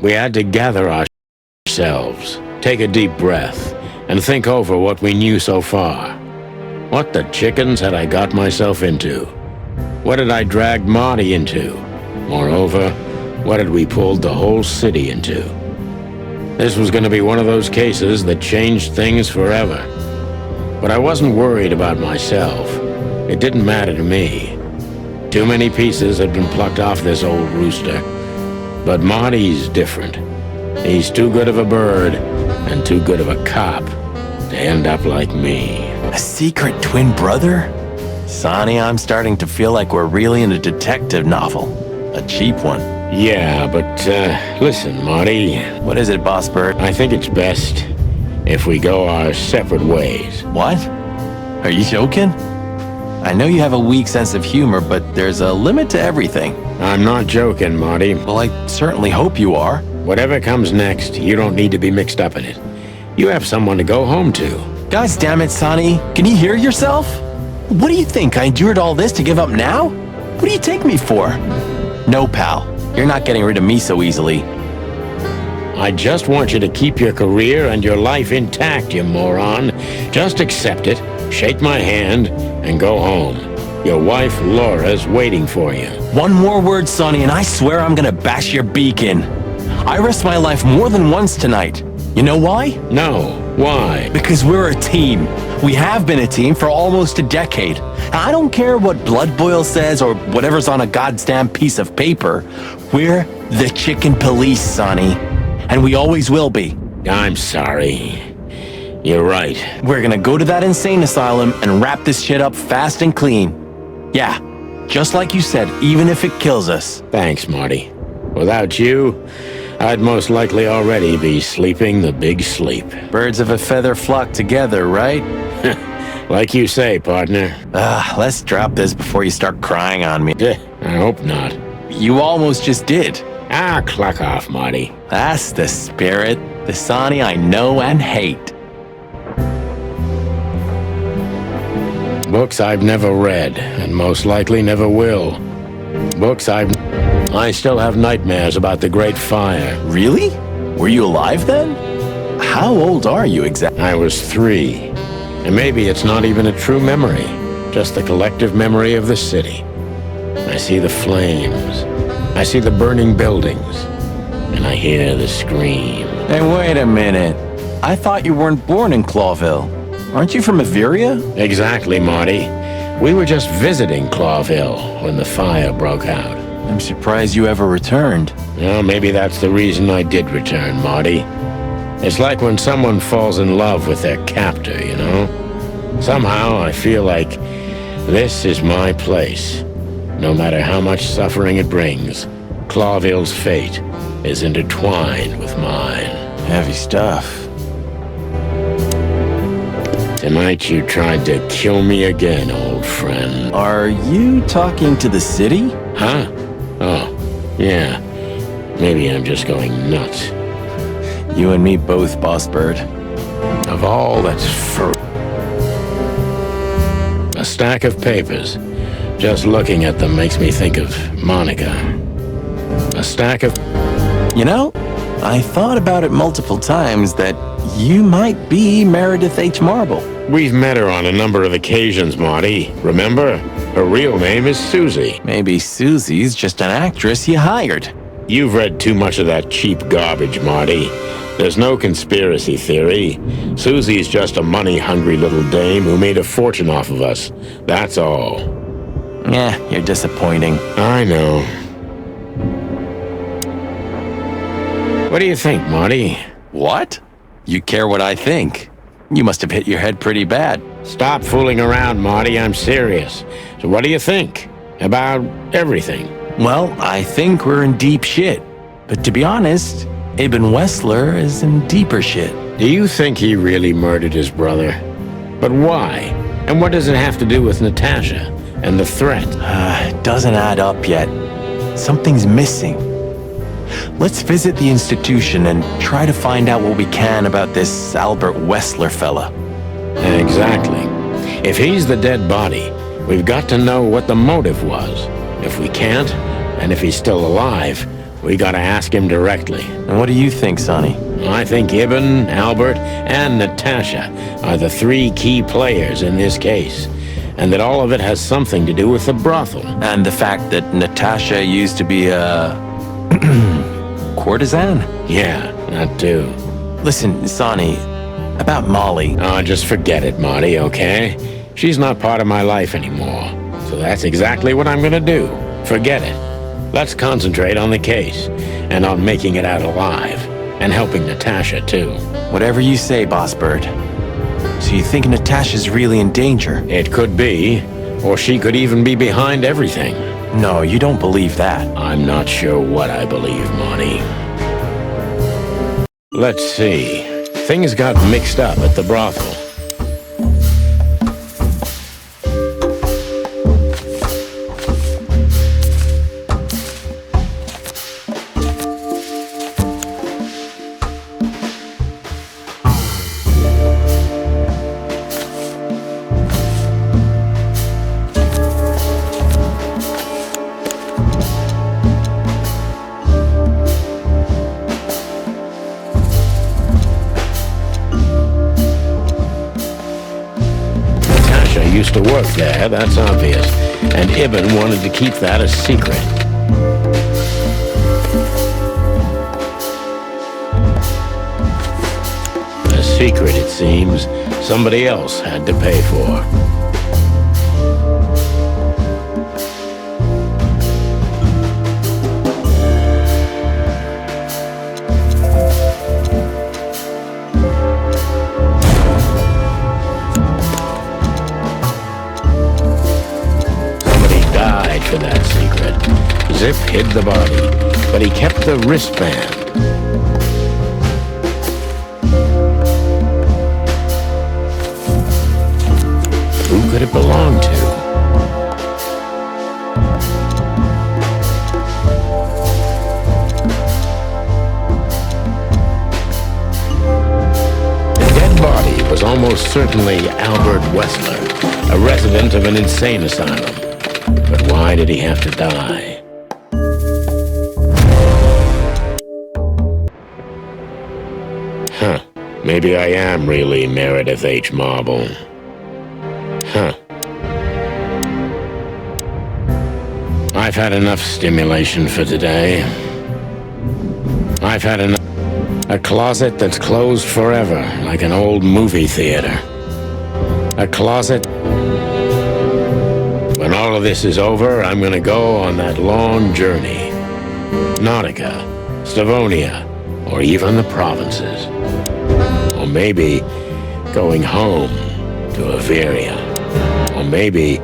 We had to gather ourselves, take a deep breath, and think over what we knew so far. What the chickens had I got myself into? What had I dragged Marty into? Moreover, what had we pulled the whole city into? This was going to be one of those cases that changed things forever. But I wasn't worried about myself. It didn't matter to me. Too many pieces had been plucked off this old rooster. But Marty's different. He's too good of a bird and too good of a cop to end up like me. A secret twin brother? Sonny, I'm starting to feel like we're really in a detective novel. A cheap one. Yeah, but listen, Marty. What is it, Boss Bird? I think it's best if we go our separate ways. What? Are you joking? I know you have a weak sense of humor, but there's a limit to everything. I'm not joking, Marty. Well, I certainly hope you are. Whatever comes next, you don't need to be mixed up in it. You have someone to go home to. Gosh damn it, Sonny. Can you hear yourself? What do you think? I endured all this to give up now? What do you take me for? No, pal. You're not getting rid of me so easily. I just want you to keep your career and your life intact, you moron. Just accept it, shake my hand, and go home. Your wife, Laura's waiting for you. One more word, Sonny, and I swear I'm gonna bash your beak in. I risked my life more than once tonight. You know why? No. Why? Because we're a team. We have been a team for almost a decade. I don't care what Blood Boil says or whatever's on a goddamn piece of paper. We're the chicken police, Sonny. And we always will be. I'm sorry. You're right. We're gonna go to that insane asylum and wrap this shit up fast and clean. Yeah, just like you said, even if it kills us. Thanks, Marty. Without you, I'd most likely already be sleeping the big sleep. Birds of a feather flock together, right? Like you say, partner. Let's drop this before you start crying on me. I hope not. You almost just did. Clock off, Marty. That's the spirit. The Sonny I know and hate. Books I've never read, and most likely never will. I still have nightmares about the Great Fire. Really? Were you alive then? How old are you exactly? I was 3. And maybe it's not even a true memory, just the collective memory of the city. I see the flames. I see the burning buildings. And I hear the scream. Hey, wait a minute. I thought you weren't born in Clawville. Aren't you from Averia? Exactly, Marty. We were just visiting Clawville when the fire broke out. I'm surprised you ever returned. Well, maybe that's the reason I did return, Marty. It's like when someone falls in love with their captor, you know? Somehow I feel like this is my place. No matter how much suffering it brings, Clawville's fate is intertwined with mine. Heavy stuff. Tonight you tried to kill me again, old friend. Are you talking to the city? Huh? Oh, yeah. Maybe I'm just going nuts. You and me both, Boss Bird. Of all that's a stack of papers. Just looking at them makes me think of Monica. A stack of... You know, I thought about it multiple times that you might be Meredith H. Marble. We've met her on a number of occasions, Marty. Remember? Her real name is Susie. Maybe Susie's just an actress you hired. You've read too much of that cheap garbage, Marty. There's no conspiracy theory. Susie's just a money-hungry little dame who made a fortune off of us. That's all. You're disappointing. I know. What do you think, Marty? What? You care what I think? You must have hit your head pretty bad. Stop fooling around, Marty. I'm serious. So what do you think? About everything? Well, I think we're in deep shit. But to be honest, Ibn Wessler is in deeper shit. Do you think he really murdered his brother? But why? And what does it have to do with Natasha and the threat? It doesn't add up yet. Something's missing. Let's visit the institution and try to find out what we can about this Albert Wessler fella. Exactly. If he's the dead body, we've got to know what the motive was. If we can't, and if he's still alive, We gotta ask him directly. And what do you think, Sonny? I think Ibn, Albert, and Natasha are the three key players in this case, and that all of it has something to do with the brothel. And the fact that Natasha used to be a courtesan? Yeah, that too. Listen, Sonny, about Molly. Oh, just forget it, Marty, okay? She's not part of my life anymore, so that's exactly what I'm gonna do. Forget it. Let's concentrate on the case, and on making it out alive, and helping Natasha, too. Whatever you say, Boss Bird. So you think Natasha's really in danger? It could be, or she could even be behind everything. No, you don't believe that. I'm not sure what I believe, Monty. Let's see. Things got mixed up at the brothel. Used to work there, that's obvious. And Ibn wanted to keep that a secret. A secret, it seems, somebody else had to pay for. For that secret. Zip hid the body, but he kept the wristband. Who could it belong to? The dead body was almost certainly Albert Wessler, a resident of an insane asylum. But why did he have to die? Huh. Maybe I am really Meredith H. Marble. Huh. I've had enough stimulation for today. I've had enough. A closet that's closed forever, like an old movie theater. A closet. When all of this is over, I'm gonna go on that long journey. Nautica, Stavonia, or even the provinces. Or maybe going home to Averia. Or maybe...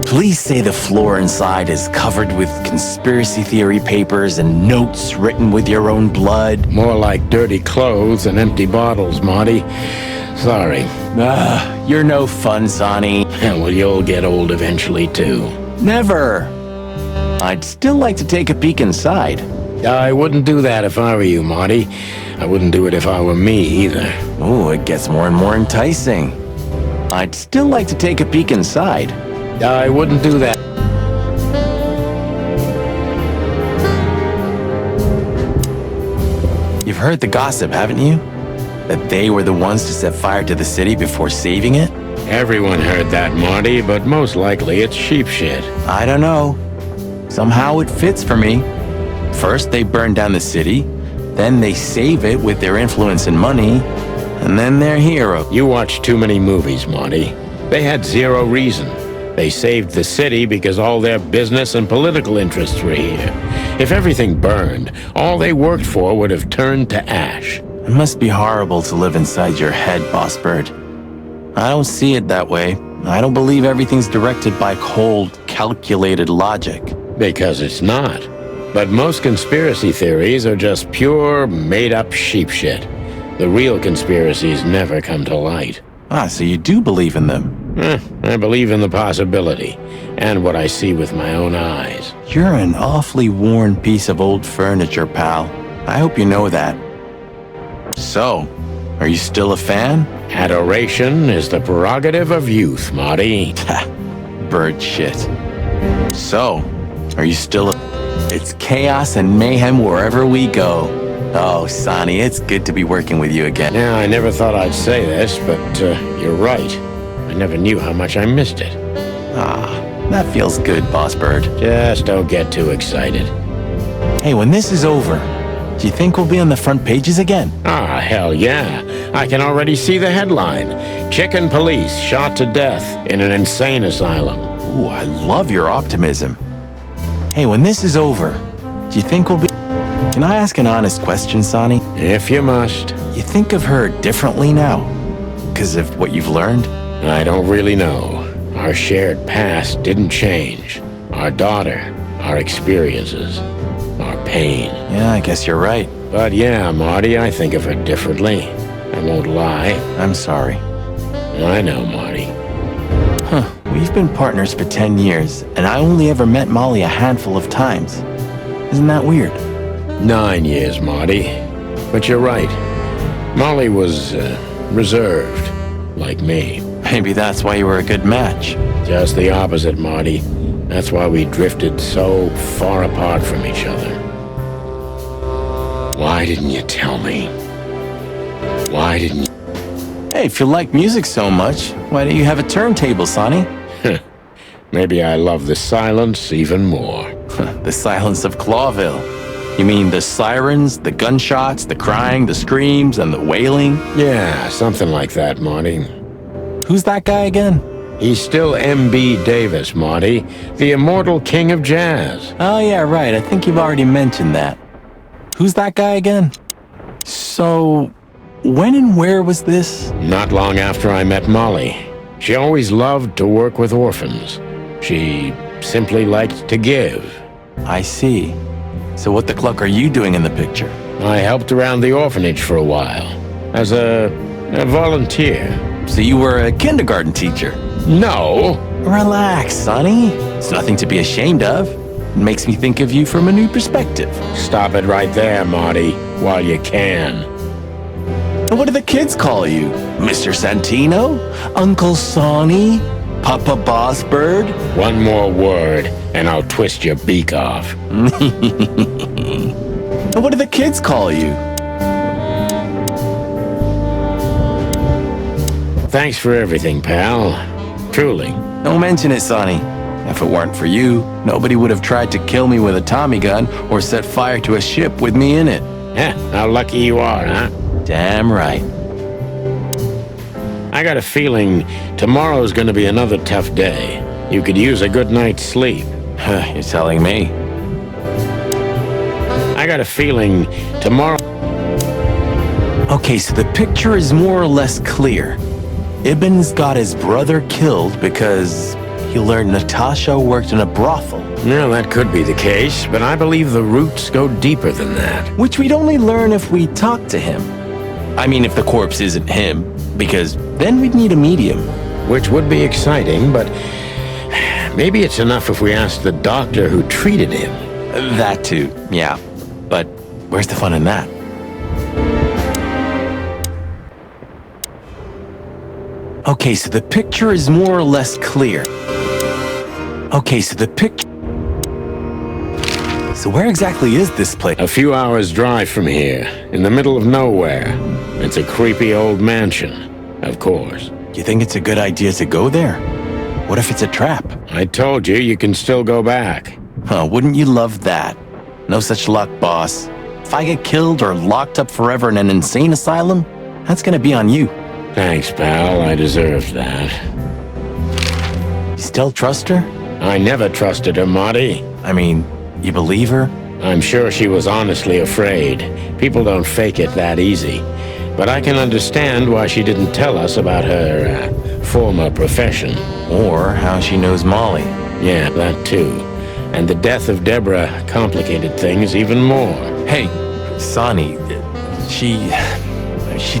Please say the floor inside is covered with conspiracy theory papers and notes written with your own blood. More like dirty clothes and empty bottles, Marty. Sorry. You're no fun, Sonny. Well, you'll get old eventually, too. Never. I'd still like to take a peek inside. I wouldn't do that if I were you, Marty. I wouldn't do it if I were me, either. Oh, it gets more and more enticing. I'd still like to take a peek inside. I wouldn't do that. You've heard the gossip, haven't you? That they were the ones to set fire to the city before saving it? Everyone heard that, Marty, but most likely it's sheep shit. I don't know. Somehow it fits for me. First they burn down the city, then they save it with their influence and money, and then they're heroes. You watch too many movies, Marty. They had zero reason. They saved the city because all their business and political interests were here. If everything burned, all they worked for would have turned to ash. It must be horrible to live inside your head, Boss Bird. I don't see it that way. I don't believe everything's directed by cold, calculated logic. Because it's not. But most conspiracy theories are just pure, made-up sheep shit. The real conspiracies never come to light. Ah, so you do believe in them? I believe in the possibility, and what I see with my own eyes. You're an awfully worn piece of old furniture, pal. I hope you know that. So, are you still a fan? Adoration is the prerogative of youth, Marty. Bird shit. So, Are you still... It's chaos and mayhem wherever we go. Oh, Sonny, it's good to be working with you again. Yeah, I never thought I'd say this, but you're right. I never knew how much I missed it. Ah, that feels good, Boss Bird. Just don't get too excited. Hey, when this is over, do you think we'll be on the front pages again? Ah, hell yeah. I can already see the headline. Chicken police shot to death in an insane asylum. Ooh, I love your optimism. Hey, when this is over, do you think we'll be... Can I ask an honest question, Sonny? If you must. You think of her differently now? Because of what you've learned? I don't really know. Our shared past didn't change. Our daughter, our experiences, our pain. Yeah, I guess you're right. But yeah, Marty, I think of her differently. I won't lie. I'm sorry. I know, Marty. Huh. We've been partners for 10 years, and I only ever met Molly a handful of times. Isn't that weird? 9 years, Marty. But you're right. Molly was reserved, like me. Maybe that's why you were a good match. Just the opposite, Marty. That's why we drifted so far apart from each other. Why didn't you tell me? Why didn't you? Hey, if you like music so much, why don't you have a turntable, Sonny? Maybe I love the silence even more. The silence of Clawville. You mean the sirens, the gunshots, the crying, the screams, and the wailing? Yeah, something like that, Marty. Who's that guy again? He's still M.B. Davis, Marty, the immortal king of jazz. Oh, yeah, right. I think you've already mentioned that. Who's that guy again? So, when and where was this? Not long after I met Molly. She always loved to work with orphans. She simply liked to give. I see. So what the cluck are you doing in the picture? I helped around the orphanage for a while, as a volunteer. So you were a kindergarten teacher? No. Relax, Sonny. It's nothing to be ashamed of. It makes me think of you from a new perspective. Stop it right there, Marty, while you can. And what do the kids call you? Mr. Santino? Uncle Sonny? Papa Boss Bird? One more word, and I'll twist your beak off. And what do the kids call you? Thanks for everything, pal. Truly. Don't mention it, Sonny. If it weren't for you, nobody would have tried to kill me with a Tommy gun or set fire to a ship with me in it. How lucky you are, huh? Damn right. I got a feeling tomorrow's gonna be another tough day. You could use a good night's sleep. You're telling me. I got a feeling tomorrow... Okay, so the picture is more or less clear. Ibn's got his brother killed because he learned Natasha worked in a brothel. No, that could be the case, but I believe the roots go deeper than that. Which we'd only learn if we talk to him. I mean, if the corpse isn't him, because then we'd need a medium. Which would be exciting, but maybe it's enough if we ask the doctor who treated him. That too, yeah. But where's the fun in that? Okay, so the picture is more or less clear. Okay, so the picture... So where exactly is this place? A few hours' drive from here, in the middle of nowhere. It's a creepy old mansion, of course. You think it's a good idea to go there? What if it's a trap? I told you, you can still go back. Wouldn't you love that? No such luck, boss. If I get killed or locked up forever in an insane asylum, that's gonna be on you. Thanks, pal. I deserved that. You still trust her? I never trusted her, Marty. I mean, you believe her? I'm sure she was honestly afraid. People don't fake it that easy. But I can understand why she didn't tell us about her former profession. Or how she knows Molly. Yeah, that too. And the death of Deborah complicated things even more. Hey, Sonny, she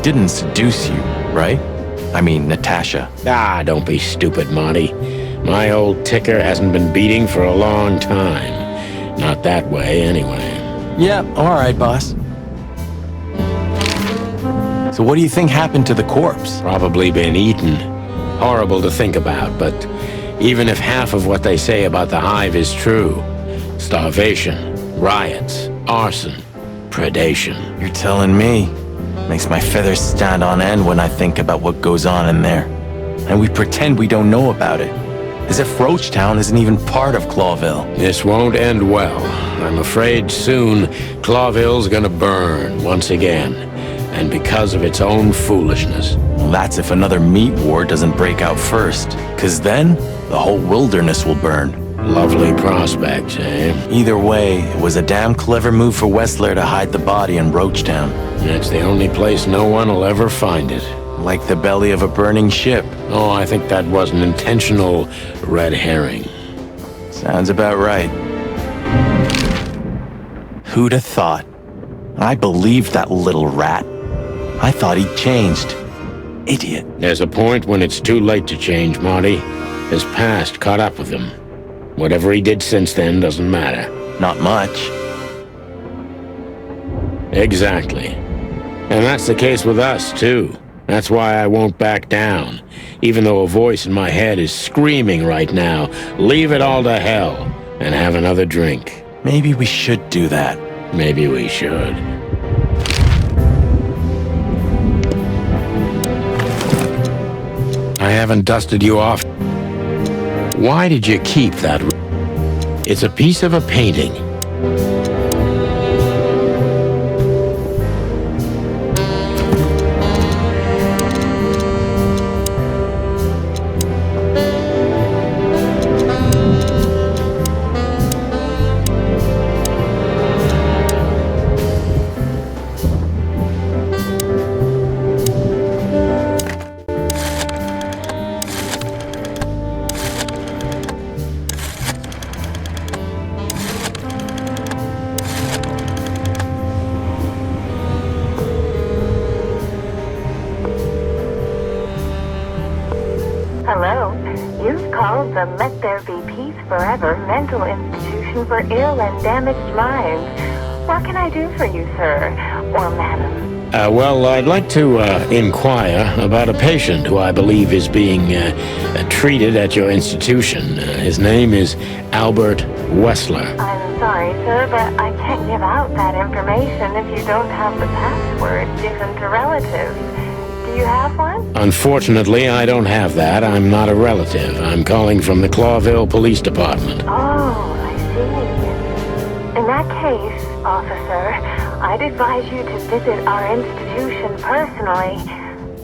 didn't seduce you, right? I mean, Natasha. Ah, don't be stupid, Marty. My old ticker hasn't been beating for a long time. Not that way, anyway. Yeah, all right, boss. So what do you think happened to the corpse? Probably been eaten. Horrible to think about, but even if half of what they say about the hive is true, Starvation, riots, arson, predation. You're telling me. Makes my feathers stand on end when I think about what goes on in there. And we pretend we don't know about it. As if Roachtown isn't even part of Clawville. This won't end well. I'm afraid soon Clawville's gonna burn once again. And because of its own foolishness. Well, that's if another meat war doesn't break out first. 'Cause then, the whole wilderness will burn. Lovely prospects, eh? Either way, it was a damn clever move for Wessler to hide the body in Roachtown. It's the only place no one will ever find it. Like the belly of a burning ship. Oh, I think that was an intentional red herring. Sounds about right. Who'd have thought? I believed that little rat. I thought he'd changed. Idiot. There's a point when it's too late to change, Marty. His past caught up with him. Whatever he did since then doesn't matter. Not much. Exactly. And that's the case with us, too. That's why I won't back down. Even though a voice in my head is screaming right now, leave it all to hell and have another drink. Maybe we should do that. Maybe we should. I haven't dusted you off. Why did you keep that? It's a piece of a painting. Hello. You've called the Let There Be Peace Forever mental institution for ill and damaged minds. What can I do for you, sir? Or madam? Well, I'd like to inquire about a patient who I believe is being treated at your institution. His name is Albert Wessler. I'm sorry, sir, but I can't give out that information if you don't have the password given to relatives. Do you have one? Unfortunately, I don't have that. I'm not a relative. I'm calling from the Clawville Police Department. Oh, I see. In that case, officer, I'd advise you to visit our institution personally.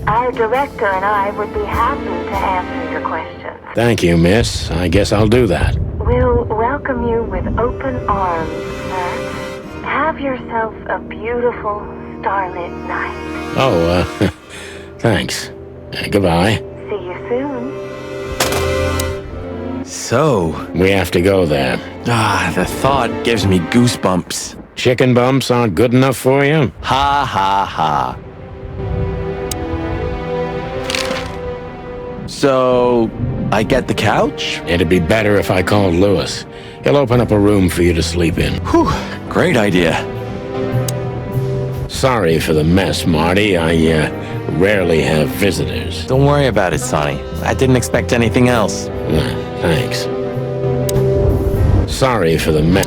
Our director and I would be happy to answer your questions. Thank you, miss. I guess I'll do that. We'll welcome you with open arms, sir. Have yourself a beautiful, starlit night. Oh, thanks. Goodbye. See you soon. So, We have to go there. the thought gives me goosebumps. Chicken bumps aren't good enough for you? Ha ha ha. So, I get the couch? It'd be better if I called Lewis. He'll open up a room for you to sleep in. Whew, great idea. Sorry for the mess, Marty. I rarely have visitors. Don't worry about it, Sonny. I didn't expect anything else. Thanks. Sorry for the mess.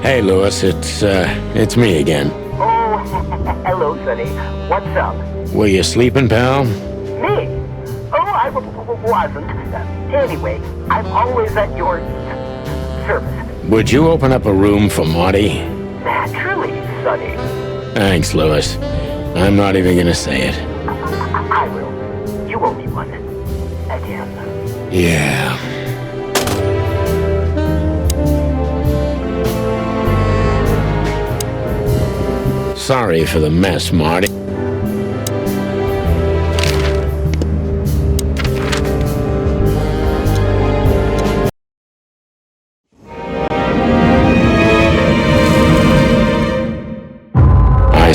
Hey, Lewis, it's me again. Oh, hello, Sonny. What's up? Were you sleeping, pal? Me? Oh, I wasn't. Anyway, I'm always at your service. Would you open up a room for Marty? Naturally, Sonny. Thanks, Lewis. I'm not even gonna say it. I will. You owe me one. Again. Yeah. Sorry for the mess, Marty.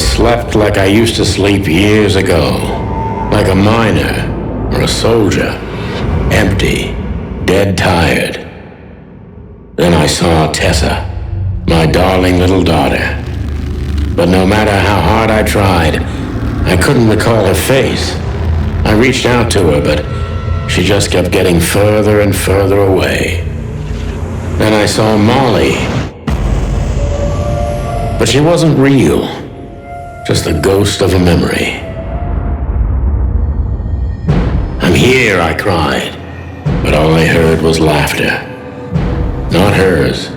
slept like I used to sleep years ago, like a miner or a soldier, empty, dead tired. Then I saw Tessa, my darling little daughter. But no matter how hard I tried, I couldn't recall her face. I reached out to her, but she just kept getting further and further away. Then I saw Molly. But she wasn't real, just the ghost of a memory. "I'm here," I cried, but all I heard was laughter. Not hers.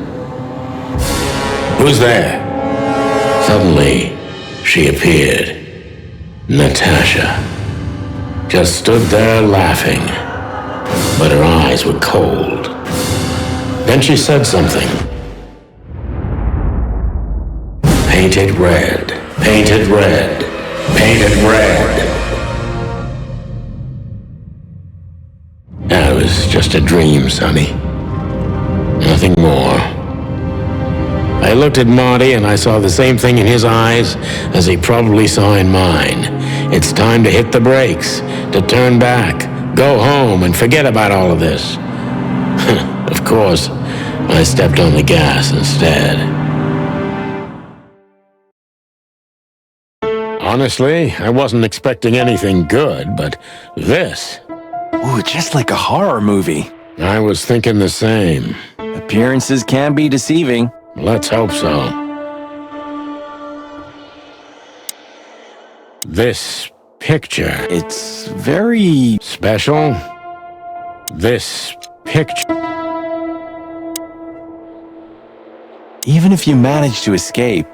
"Who's there?" Suddenly, she appeared. Natasha. Just stood there laughing, but her eyes were cold. Then she said something. "Painted red, painted red, painted red." That was just a dream, Sonny. Nothing more. I looked at Marty and I saw the same thing in his eyes as he probably saw in mine. It's time to hit the brakes, to turn back, go home and forget about all of this. Of course, I stepped on the gas instead. Honestly, I wasn't expecting anything good, but this... Ooh, just like a horror movie. I was thinking the same. Appearances can be deceiving. Let's hope so. This picture... It's very... special? This picture... Even if you manage to escape,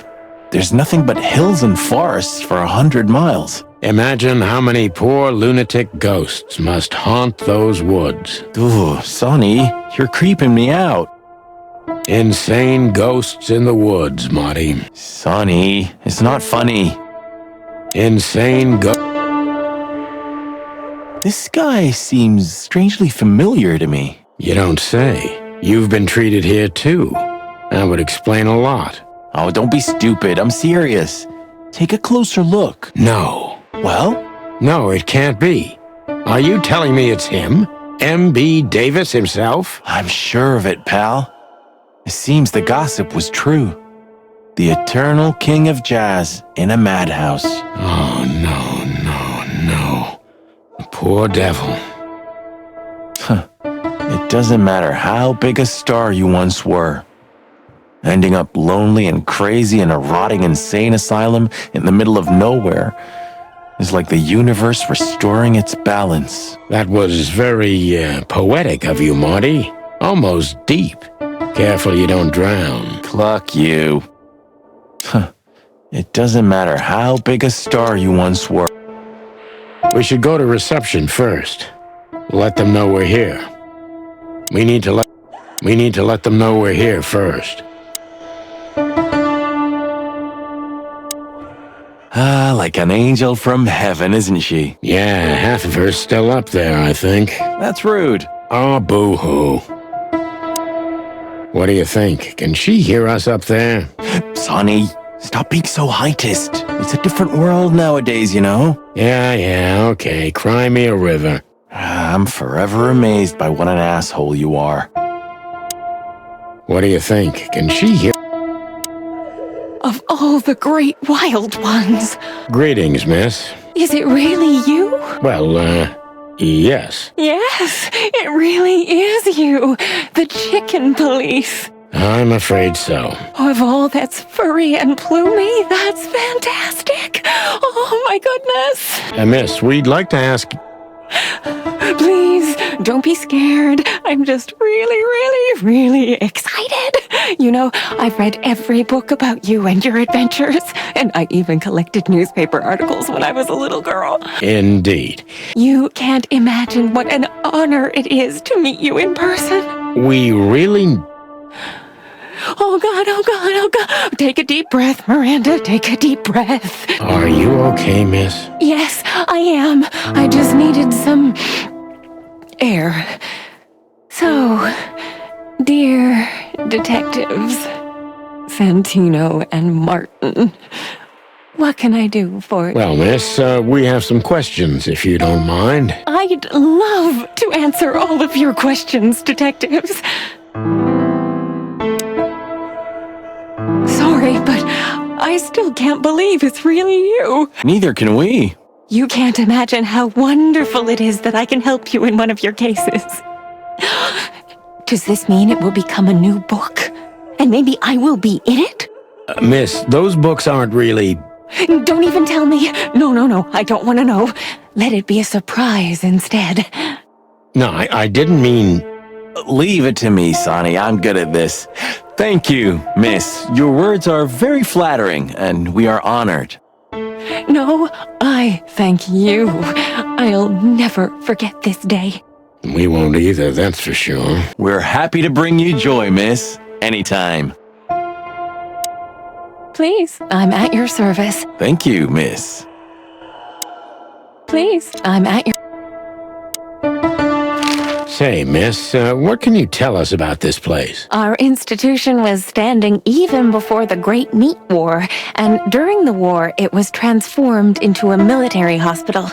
there's nothing but hills and forests for 100 miles. Imagine how many poor lunatic ghosts must haunt those woods. Ooh, Sonny, you're creeping me out. Insane ghosts in the woods, Marty. Sonny, it's not funny. Insane This guy seems strangely familiar to me. You don't say. You've been treated here too. That would explain a lot. Oh, don't be stupid. I'm serious. Take a closer look. No. Well? No, it can't be. Are you telling me it's him? M.B. Davis himself? I'm sure of it, pal. It seems the gossip was true. The eternal king of jazz in a madhouse. Oh, no. The poor devil. It doesn't matter how big a star you once were. Ending up lonely and crazy in a rotting insane asylum in the middle of nowhere is like the universe restoring its balance. That was very poetic of you, Marty. Almost deep. Careful you don't drown. Cluck you. It doesn't matter how big a star you once were. We should go to reception first. Let them know we're here. We need to let them know we're here first. Ah, like an angel from heaven, isn't she? Yeah, half of her's still up there, I think. That's rude. Oh, boo-hoo. What do you think? Can she hear us up there? Sonny, stop being so heightist. It's a different world nowadays, you know? Yeah, okay. Cry me a river. I'm forever amazed by what an asshole you are. What do you think? Can she hear... Of all the great wild ones. Greetings, miss. Is it really you? Well, yes. Yes, it really is you. The chicken police. I'm afraid so. Of all that's furry and plumy, that's fantastic. Oh my goodness. Miss, we'd like to ask... Please, don't be scared. I'm just really excited. You know, I've read every book about you and your adventures, and I even collected newspaper articles when I was a little girl. Indeed. You can't imagine what an honor it is to meet you in person. We really... Oh God. Take a deep breath, Miranda. Take a deep breath. Are you okay, miss? Yes, I am. I just needed some air. So, dear detectives, Santino and Martin, What can I do for you? Well, miss, we have some questions, if you don't mind. I'd love to answer all of your questions, detectives. Sorry, but I still can't believe it's really you. Neither can we. You can't imagine how wonderful it is that I can help you in one of your cases. Does this mean it will become a new book? And maybe I will be in it? Miss, those books aren't really... Don't even tell me. No, I don't want to know. Let it be a surprise instead. No, I didn't mean... Leave it to me, Sonny. I'm good at this. Thank you, miss. Your words are very flattering, and we are honored. No, I thank you. I'll never forget this day. We won't either, that's for sure. We're happy to bring you joy, miss. Anytime. Please, I'm at your service. Thank you, miss. Please, I'm at your... Say, miss, what can you tell us about this place? Our institution was standing even before the Great Meat War, and during the war, it was transformed into a military hospital.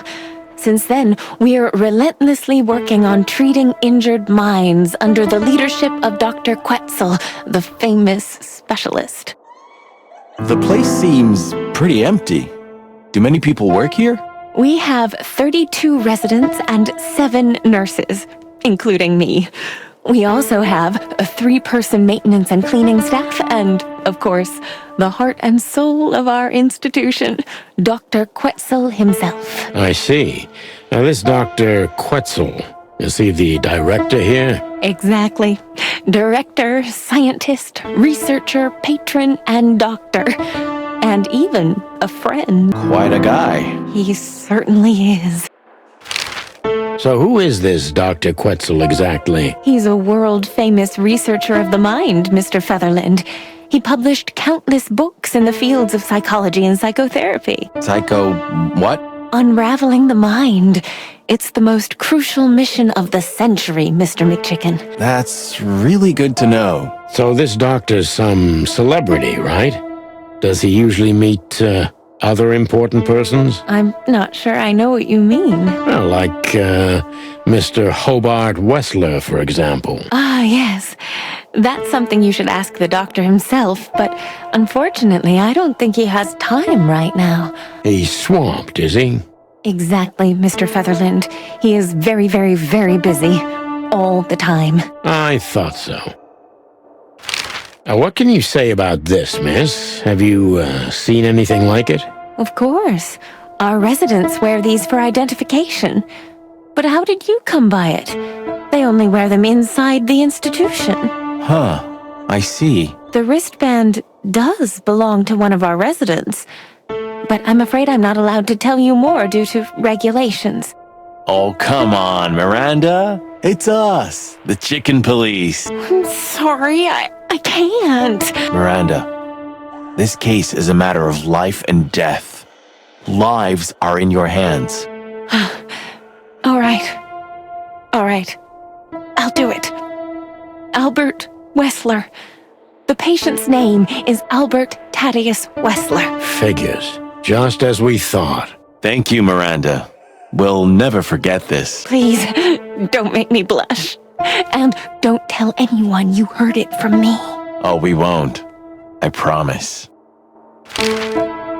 Since then, we are relentlessly working on treating injured minds under the leadership of Dr. Quetzal, the famous specialist. The place seems pretty empty. Do many people work here? We have 32 residents and 7 nurses, including me. We also have a 3-person maintenance and cleaning staff and, of course, the heart and soul of our institution, Dr. Quetzal himself. I see. Now, this Dr. Quetzal, is he the director here? Exactly. Director, scientist, researcher, patron, and doctor. And even a friend. Quite a guy. He certainly is. So who is this Dr. Quetzal exactly? He's a world-famous researcher of the mind, Mr. Featherland. He published countless books in the fields of psychology and psychotherapy. Psycho... what? Unraveling the mind. It's the most crucial mission of the century, Mr. McChicken. That's really good to know. So this doctor's some celebrity, right? Does he usually meet, other important persons? I'm not sure I know what you mean. Well, like, Mr. Hobart Wessler, for example. Ah, yes. That's something you should ask the doctor himself, but unfortunately, I don't think he has time right now. He's swamped, is he? Exactly, Mr. Featherland. He is very, very, very busy. All the time. I thought so. What can you say about this, miss? Have you, seen anything like it? Of course. Our residents wear these for identification. But how did you come by it? They only wear them inside the institution. Huh. I see. The wristband does belong to one of our residents. But I'm afraid I'm not allowed to tell you more due to regulations. Oh, come on, Miranda. It's us, the Chicken Police. I'm sorry, I can't. Miranda, this case is a matter of life and death. Lives are in your hands. All right. I'll do it. Albert Wessler. The patient's name is Albert Thaddeus Wessler. Figures. Just as we thought. Thank you, Miranda. We'll never forget this. Please, don't make me blush. And don't tell anyone you heard it from me. Oh, we won't. I promise.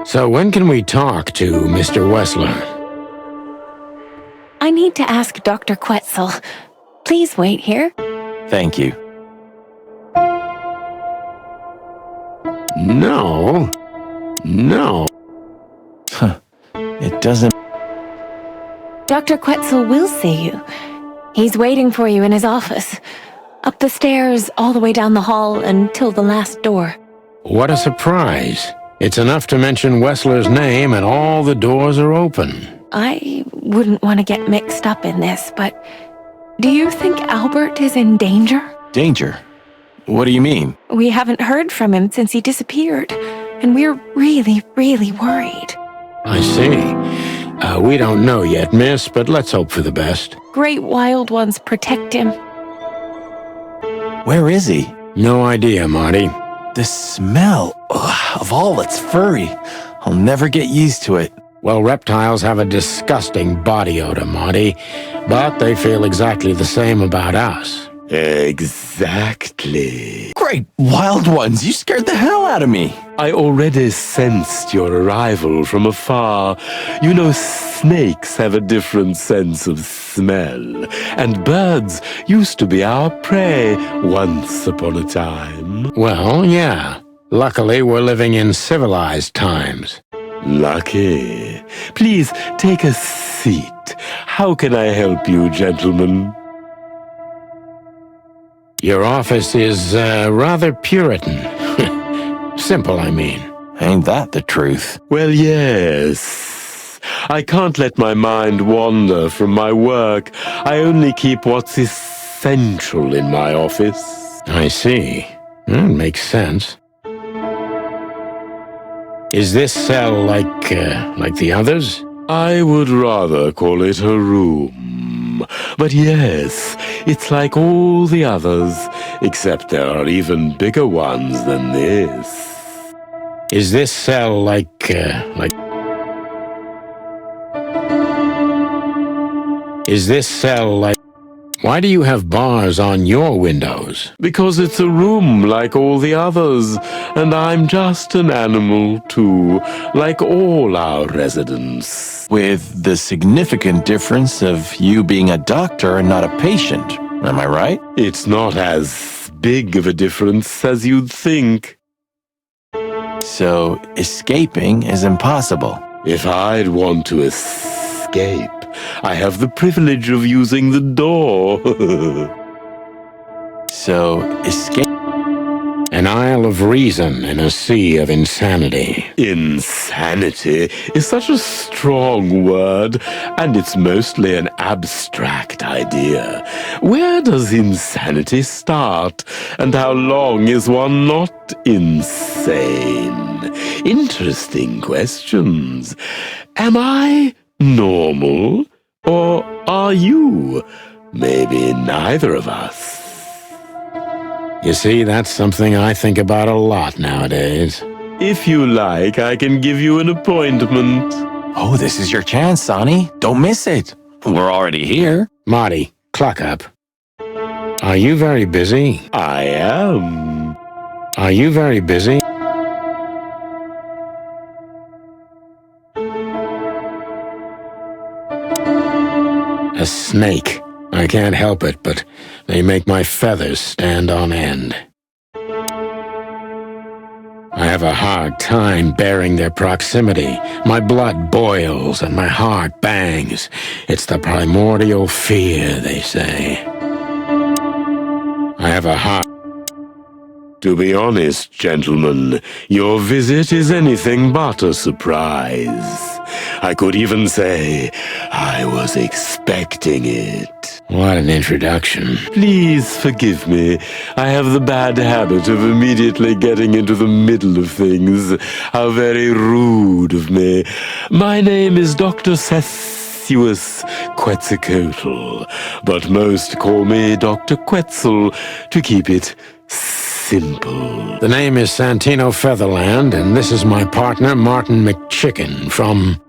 So when can we talk to Mr. Wessler? I need to ask Dr. Quetzal. Please wait here. Thank you. No. It doesn't... Dr. Quetzal will see you. He's waiting for you in his office. Up the stairs, all the way down the hall, until the last door. What a surprise. It's enough to mention Wessler's name and all the doors are open. I wouldn't want to get mixed up in this, but do you think Albert is in danger? Danger? What do you mean? We haven't heard from him since he disappeared, and we're really, really worried. I see. We don't know yet, miss, but let's hope for the best. Great wild ones protect him. Where is he? No idea, Marty. The smell of all that's furry. I'll never get used to it. Well, reptiles have a disgusting body odor, Monty, but they feel exactly the same about us. Exactly. Great wild ones, you scared the hell out of me. I already sensed your arrival from afar. You know, snakes have a different sense of smell, and birds used to be our prey once upon a time. Well, yeah. Luckily, we're living in civilized times. Lucky. Please take a seat. How can I help you, gentlemen? Your office is rather Puritan. Simple, I mean. Ain't that the truth? Well, yes. I can't let my mind wander from my work. I only keep what's essential in my office. I see. Makes sense. Is this cell like the others? I would rather call it a room. But yes, it's like all the others, except there are even bigger ones than this. Is this cell Is this cell like... Why do you have bars on your windows? Because it's a room like all the others, and I'm just an animal too, like all our residents. With the significant difference of you being a doctor and not a patient, am I right? It's not as big of a difference as you'd think. So, escaping is impossible. If I'd want to escape, I have the privilege of using the door. So, escape... An isle of reason in a sea of insanity. Insanity is such a strong word, and it's mostly an abstract idea. Where does insanity start, and how long is one not insane? Interesting questions. Am I normal, or are you? Maybe neither of us. You see, that's something I think about a lot nowadays. If you like, I can give you an appointment. Oh, this is your chance, Sonny. Don't miss it. We're already here. Marty, clock up. Are you very busy? I am. Are you very busy? A snake. I can't help it, but they make my feathers stand on end. I have a hard time bearing their proximity. My blood boils and my heart bangs. It's the primordial fear, they say. I have a hard... To be honest, gentlemen, your visit is anything but a surprise. I could even say I was expecting it. What an introduction. Please forgive me. I have the bad habit of immediately getting into the middle of things. How very rude of me. My name is Dr. Sessuous Quetzalcoatl, but most call me Dr. Quetzal to keep it simple. The name is Santino Featherland, and this is my partner, Martin McChicken, from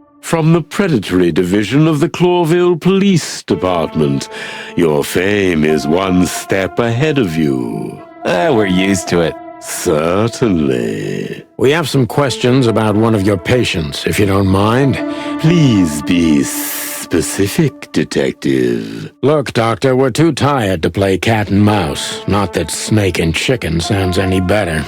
the Predatory Division of the Clawville Police Department. Your fame is one step ahead of you. We're used to it. Certainly. We have some questions about one of your patients, if you don't mind. Please be specific, Detective. Look, Doctor, we're too tired to play cat and mouse. Not that snake and chicken sounds any better.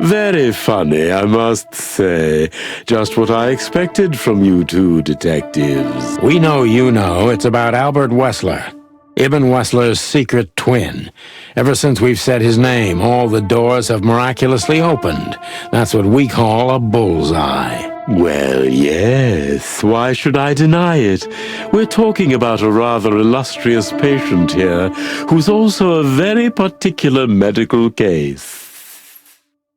Very funny, I must say. Just what I expected from you two detectives. We know you know it's about Albert Wessler, Ibn Wessler's secret twin. Ever since we've said his name, all the doors have miraculously opened. That's what we call a bullseye. Well, yes, why should I deny it? We're talking about a rather illustrious patient here, who's also a very particular medical case.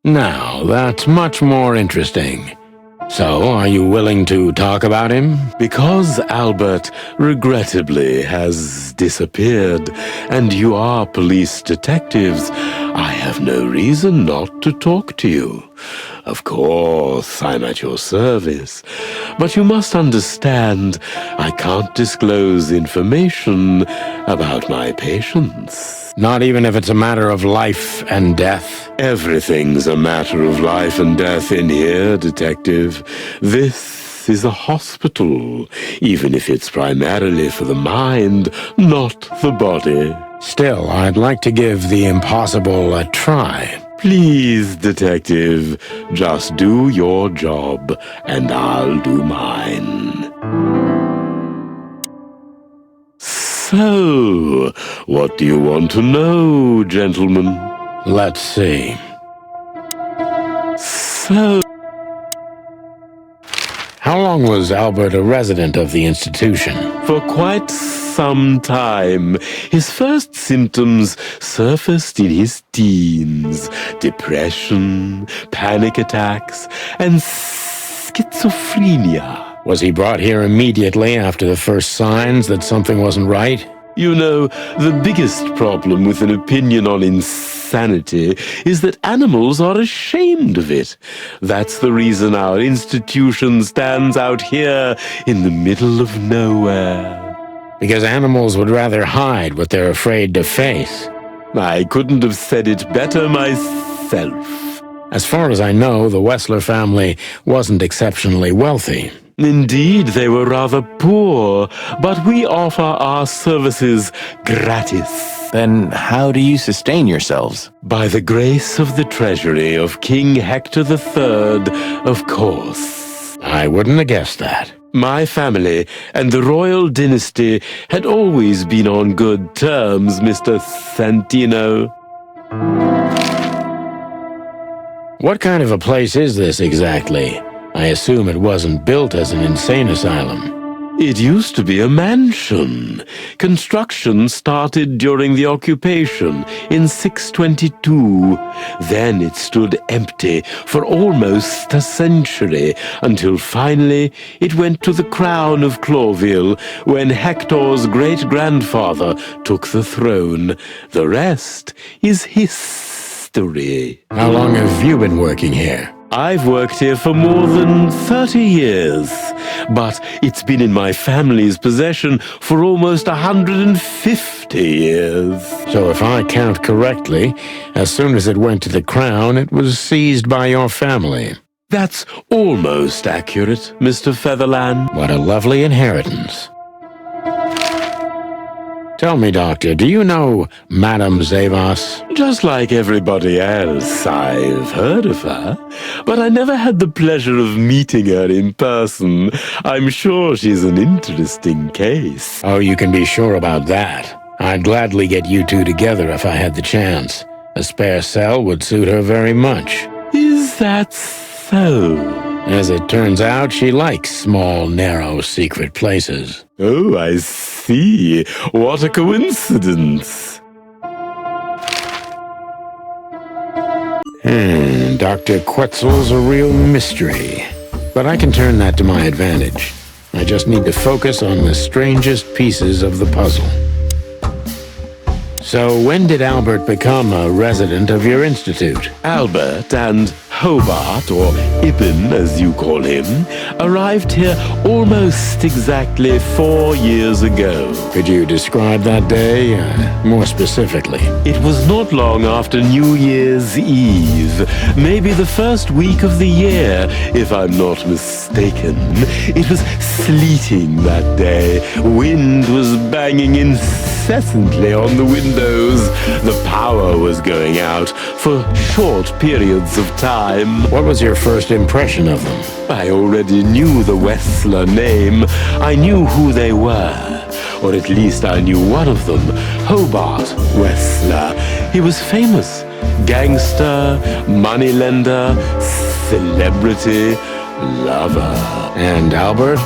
Now, that's much more interesting. So, are you willing to talk about him? Because Albert, regrettably, has disappeared, and you are police detectives, I have no reason not to talk to you. Of course, I'm at your service. But you must understand, I can't disclose information about my patients. Not even if it's a matter of life and death? Everything's a matter of life and death in here, Detective. This is a hospital, even if it's primarily for the mind, not the body. Still, I'd like to give the impossible a try. Please, Detective, just do your job, and I'll do mine. So, what do you want to know, gentlemen? Let's see. So... How long was Albert a resident of the institution? For quite some time. His first symptoms surfaced in his teens. Depression, panic attacks, and schizophrenia. Was he brought here immediately after the first signs that something wasn't right? You know, the biggest problem with an opinion on insanity is that animals are ashamed of it. That's the reason our institution stands out here in the middle of nowhere. Because animals would rather hide what they're afraid to face. I couldn't have said it better myself. As far as I know, the Wessler family wasn't exceptionally wealthy. Indeed, they were rather poor, but we offer our services gratis. Then how do you sustain yourselves? By the grace of the treasury of King Hector III, of course. I wouldn't have guessed that. My family and the royal dynasty had always been on good terms, Mr. Santino. What kind of a place is this exactly? I assume it wasn't built as an insane asylum. It used to be a mansion. Construction started during the occupation in 622. Then it stood empty for almost a century, until finally it went to the crown of Cloville when Hector's great-grandfather took the throne. The rest is history. How long have you been working here? I've worked here for more than 30 years, but it's been in my family's possession for almost 150 years. So if I count correctly, as soon as it went to the crown, it was seized by your family. That's almost accurate, Mr. Featherland. What a lovely inheritance. Tell me, Doctor, do you know Madame Zavas? Just like everybody else, I've heard of her, but I never had the pleasure of meeting her in person. I'm sure she's an interesting case. Oh, you can be sure about that. I'd gladly get you two together if I had the chance. A spare cell would suit her very much. Is that so? As it turns out, she likes small, narrow, secret places. Oh, I see. What a coincidence. Dr. Quetzal's a real mystery. But I can turn that to my advantage. I just need to focus on the strangest pieces of the puzzle. So when did Albert become a resident of your institute? Albert and Hobart, or Ibn as you call him, arrived here almost exactly 4 years ago. Could you describe that day more specifically? It was not long after New Year's Eve, maybe the first week of the year, if I'm not mistaken. It was sleeting that day. Wind was banging incessantly on the windows. The power was going out for short periods of time. What was your first impression of them? I already knew the Wessler name. I knew who they were. Or at least I knew one of them, Hobart Wessler. He was famous. Gangster, moneylender, celebrity, lover. And Albert?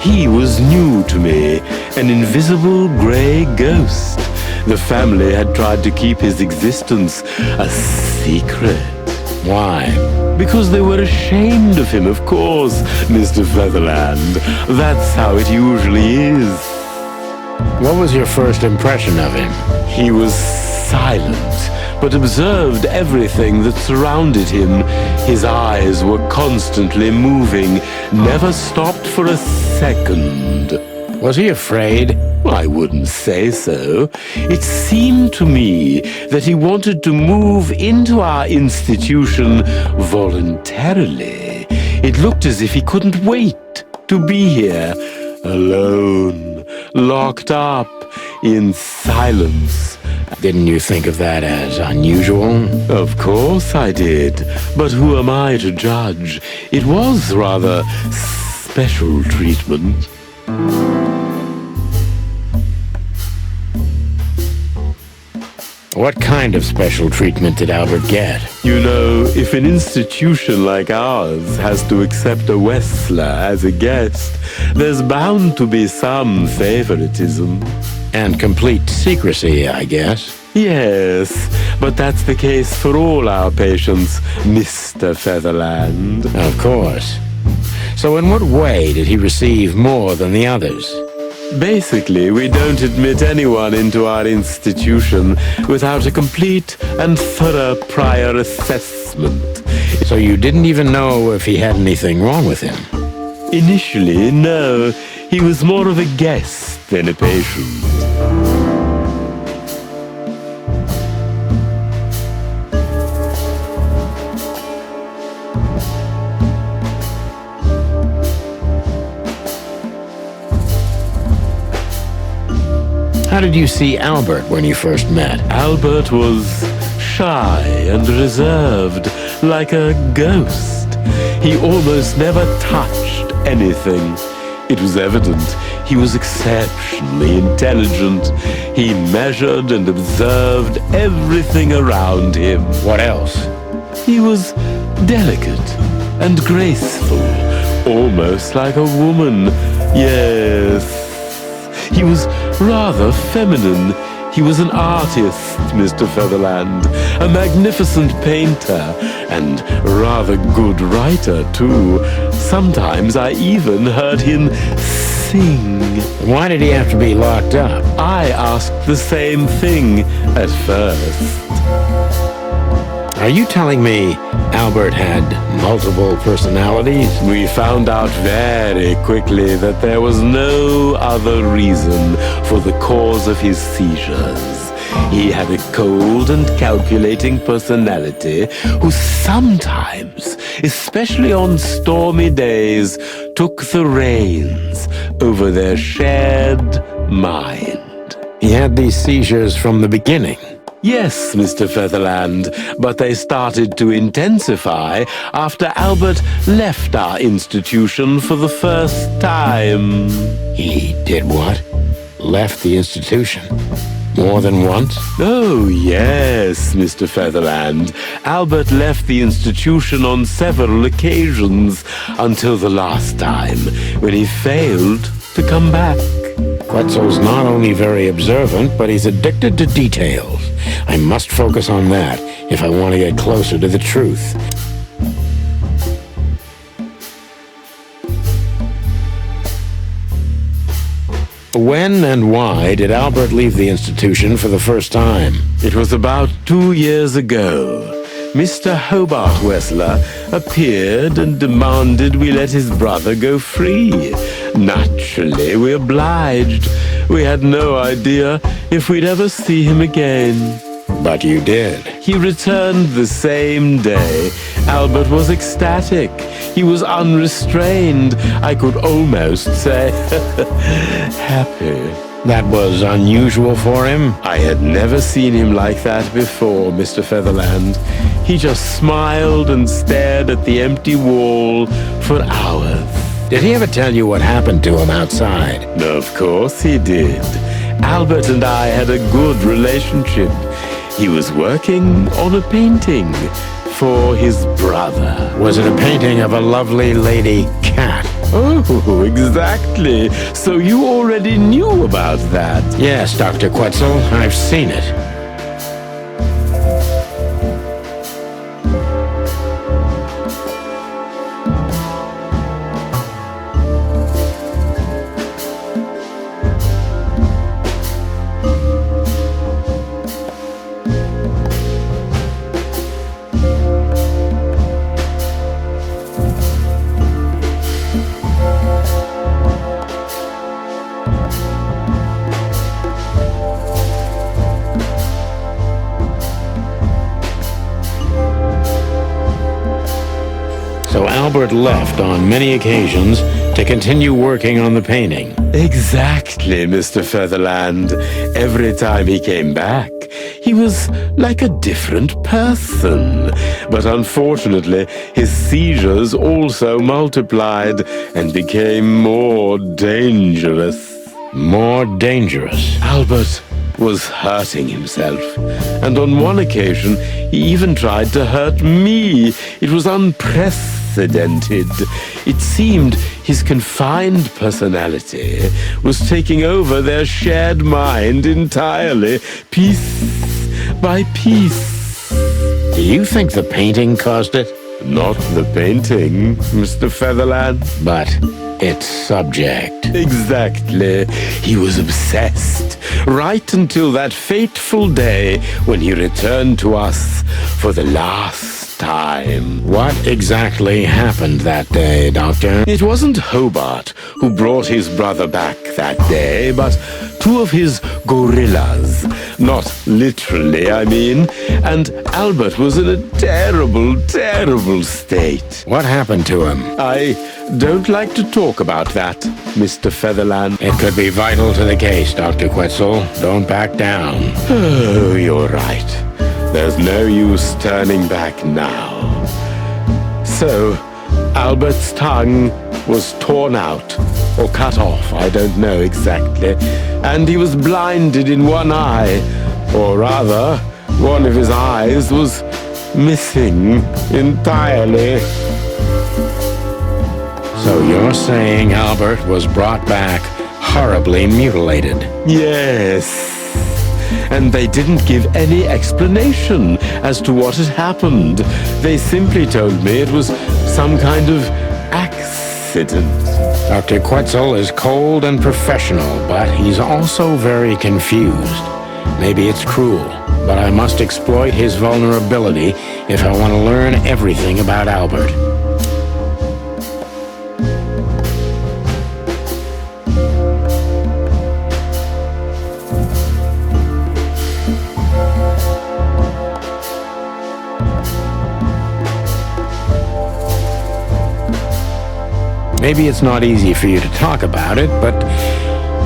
He was new to me, an invisible gray ghost. The family had tried to keep his existence a secret. Why? Because they were ashamed of him, of course, Mr. Featherland. That's how it usually is. What was your first impression of him? He was silent, but observed everything that surrounded him. His eyes were constantly moving, never stopped for a second. Was he afraid? I wouldn't say so. It seemed to me that he wanted to move into our institution voluntarily. It looked as if he couldn't wait to be here, alone, locked up, in silence. Didn't you think of that as unusual? Of course I did, but who am I to judge? It was rather special treatment. What kind of special treatment did Albert get? You know, if an institution like ours has to accept a Wessler as a guest, there's bound to be some favoritism. And complete secrecy, I guess. Yes, but that's the case for all our patients, Mr. Featherland. Of course. So in what way did he receive more than the others? Basically, we don't admit anyone into our institution without a complete and thorough prior assessment. So you didn't even know if he had anything wrong with him? Initially, no. He was more of a guest than a patient. How did you see Albert when you first met? Albert was shy and reserved, like a ghost. He almost never touched anything. It was evident he was exceptionally intelligent. He measured and observed everything around him. What else? He was delicate and graceful, almost like a woman. Yes. He was rather feminine. He was an artist, Mr. Featherland, a magnificent painter, and rather good writer, too. Sometimes I even heard him sing. Why did he have to be locked up? I asked the same thing at first. Are you telling me Albert had multiple personalities? We found out very quickly that there was no other reason for the cause of his seizures. He had a cold and calculating personality who sometimes, especially on stormy days, took the reins over their shared mind. He had these seizures from the beginning. Yes, Mr. Featherland, but they started to intensify after Albert left our institution for the first time. He did what? Left the institution? More than once? Oh, yes, Mr. Featherland. Albert left the institution on several occasions until the last time, when he failed to come back. Quetzal's not only very observant, but he's addicted to details. I must focus on that if I want to get closer to the truth. When and why did Albert leave the institution for the first time? It was about 2 years ago. Mr. Hobart Wessler appeared and demanded we let his brother go free. Naturally, we obliged. We had no idea if we'd ever see him again. But you did. He returned the same day. Albert was ecstatic. He was unrestrained. I could almost say happy. That was unusual for him? I had never seen him like that before, Mr. Featherland. He just smiled and stared at the empty wall for hours. Did he ever tell you what happened to him outside? Of course he did. Albert and I had a good relationship. He was working on a painting for his brother. Was it a painting of a lovely lady cat? Oh, exactly. So you already knew about that? Yes, Dr. Quetzal, I've seen it. So Albert left on many occasions to continue working on the painting. Exactly, Mr. Featherland. Every time he came back, he was like a different person. But unfortunately, his seizures also multiplied and became more dangerous. More dangerous? Albert was hurting himself, and on one occasion he even tried to hurt me. It was unprecedented. It seemed his confined personality was taking over their shared mind entirely, piece by piece. Do you think the painting caused it? Not the painting, Mr. Featherland. But its subject. Exactly. He was obsessed, right until that fateful day when he returned to us for the last time. What exactly happened that day, Doctor? It wasn't Hobart who brought his brother back that day, but two of his gorillas. Not literally, I mean. And Albert was in a terrible, terrible state. What happened to him? I don't like to talk about that, Mr. Featherland. It could be vital to the case, Dr. Quetzal. Don't back down. Oh, you're right. There's no use turning back now. So, Albert's tongue was torn out, or cut off, I don't know exactly, and he was blinded in one eye, or rather, one of his eyes was missing entirely. So you're saying Albert was brought back horribly mutilated? Yes. And they didn't give any explanation as to what had happened. They simply told me it was some kind of accident. Dr. Quetzal is cold and professional, but he's also very confused. Maybe it's cruel, but I must exploit his vulnerability if I want to learn everything about Albert. Maybe it's not easy for you to talk about it, but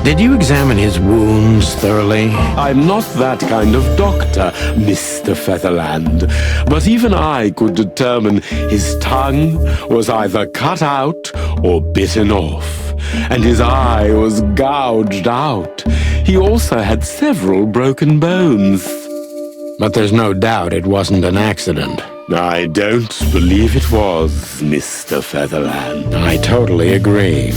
did you examine his wounds thoroughly? I'm not that kind of doctor, Mr. Featherland, but even I could determine his tongue was either cut out or bitten off, and his eye was gouged out. He also had several broken bones. But there's no doubt it wasn't an accident. I don't believe it was, Mr. Featherland. I totally agree.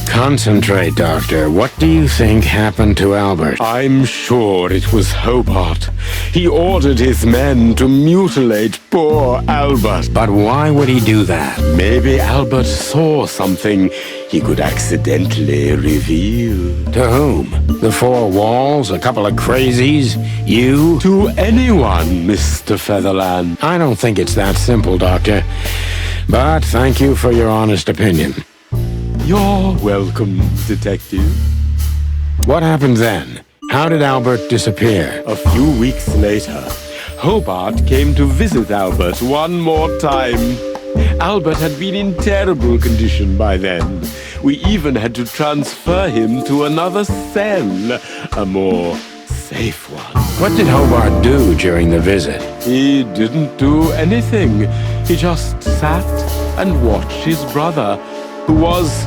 Concentrate, Doctor. What do you think happened to Albert? I'm sure it was Hobart. He ordered his men to mutilate poor Albert. But why would he do that? Maybe Albert saw something he could accidentally reveal. To whom? The four walls? A couple of crazies? You? To anyone, Mr. Featherland. I don't think it's that simple, Doctor. But thank you for your honest opinion. You're welcome, Detective. What happened then? How did Albert disappear? A few weeks later, Hobart came to visit Albert one more time. Albert had been in terrible condition by then. We even had to transfer him to another cell, a more safe one. What did Hobart do during the visit? He didn't do anything. He just sat and watched his brother, who was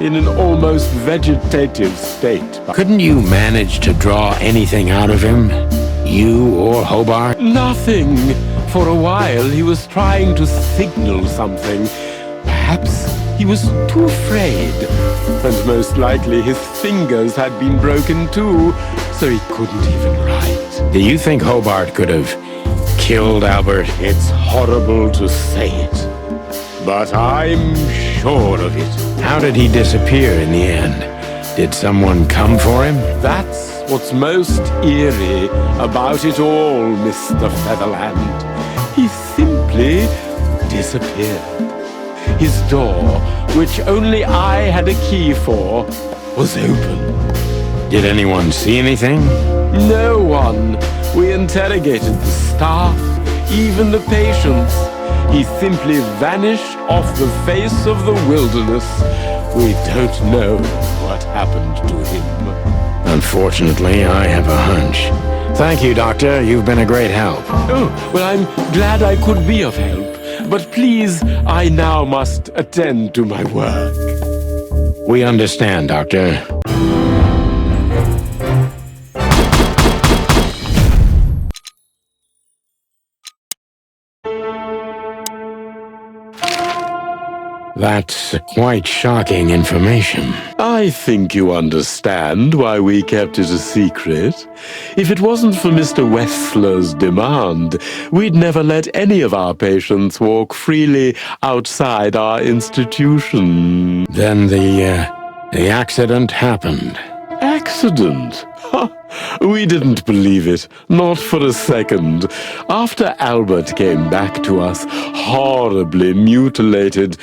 in an almost vegetative state. Couldn't you manage to draw anything out of him? You or Hobart? Nothing. For a while, he was trying to signal something. Perhaps he was too afraid. And most likely his fingers had been broken too, so he couldn't even write. Do you think Hobart could have killed Albert? It's horrible to say it, but I'm sure of it. How did he disappear in the end? Did someone come for him? That's what's most eerie about it all, Mr. Featherland. He simply disappeared. His door, which only I had a key for, was open. Did anyone see anything? No one. We interrogated the staff, even the patients. He simply vanished off the face of the wilderness. We don't know what happened to him. Unfortunately, I have a hunch. Thank you, Doctor. You've been a great help. Oh, well, I'm glad I could be of help. But please, I now must attend to my work. We understand, Doctor. That's quite shocking information. I think you understand why we kept it a secret. If it wasn't for Mr. Wessler's demand, we'd never let any of our patients walk freely outside our institution. Then the accident happened. Accident? We didn't believe it, not for a second. After Albert came back to us, horribly mutilated,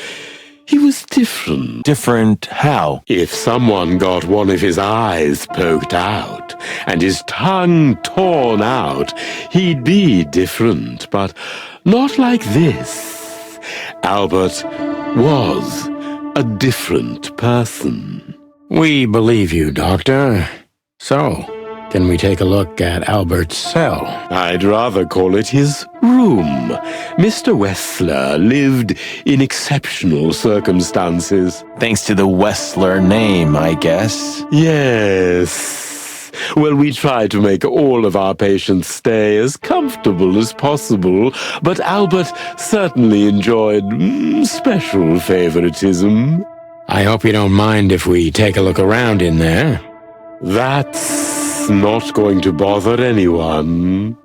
he was different. Different how? If someone got one of his eyes poked out and his tongue torn out, he'd be different, but not like this. Albert was a different person. We believe you, Doctor. So, can we take a look at Albert's cell? I'd rather call it his room. Mr. Wessler lived in exceptional circumstances. Thanks to the Wessler name, I guess. Yes. Well, we try to make all of our patients stay as comfortable as possible, but Albert certainly enjoyed special favoritism. I hope you don't mind if we take a look around in there. That's not going to bother anyone.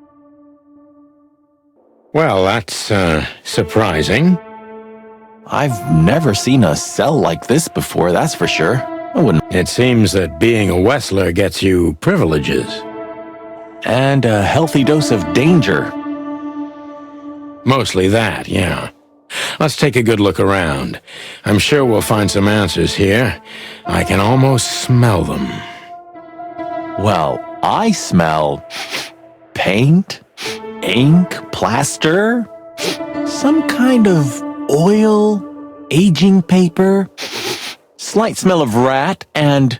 Well, that's, surprising. I've never seen a cell like this before, that's for sure. I wouldn't. It seems that being a Wessler gets you privileges. And a healthy dose of danger. Mostly that, yeah. Let's take a good look around. I'm sure we'll find some answers here. I can almost smell them. Well, I smell paint, ink, plaster, some kind of oil, aging paper, slight smell of rat, and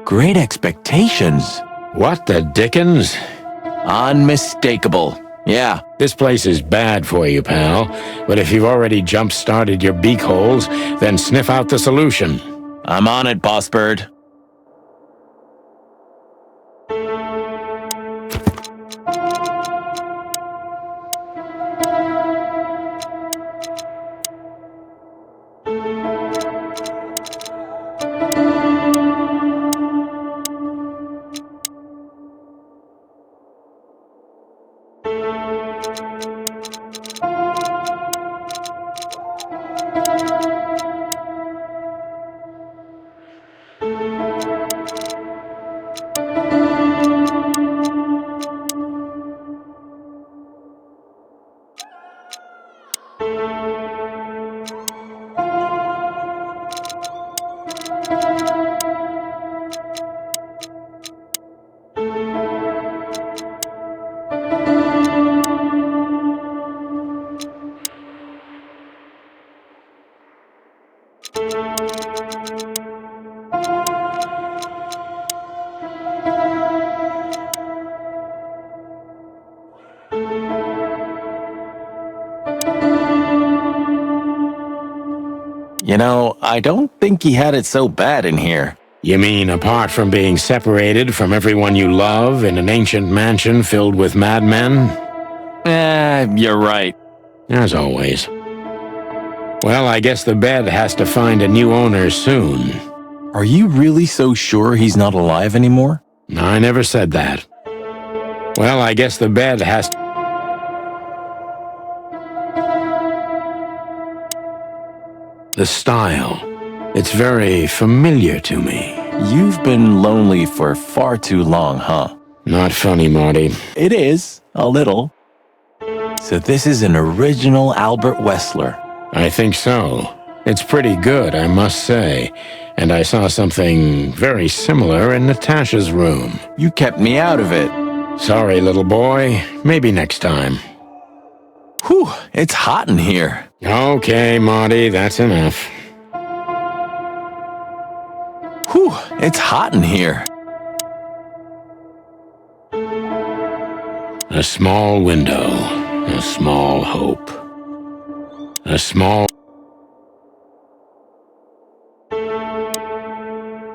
great expectations. What the dickens? Unmistakable. Yeah. This place is bad for you, pal. But if you've already jump-started your beak holes, then sniff out the solution. I'm on it, Boss Bird. You know, I don't think he had it so bad in here. You mean apart from being separated from everyone you love in an ancient mansion filled with madmen? You're right. As always. Well, I guess the bed has to find a new owner soon. Are you really so sure he's not alive anymore? I never said that. Well, I guess the bed has to... The style. It's very familiar to me. You've been lonely for far too long, huh? Not funny, Marty. It is, a little. So this is an original Albert Wessler. I think so. It's pretty good, I must say. And I saw something very similar in Natasha's room. You kept me out of it. Sorry, little boy. Maybe next time. Whew, it's hot in here. Okay, Marty, that's enough. Whew, it's hot in here. A small window, a small hope. A small...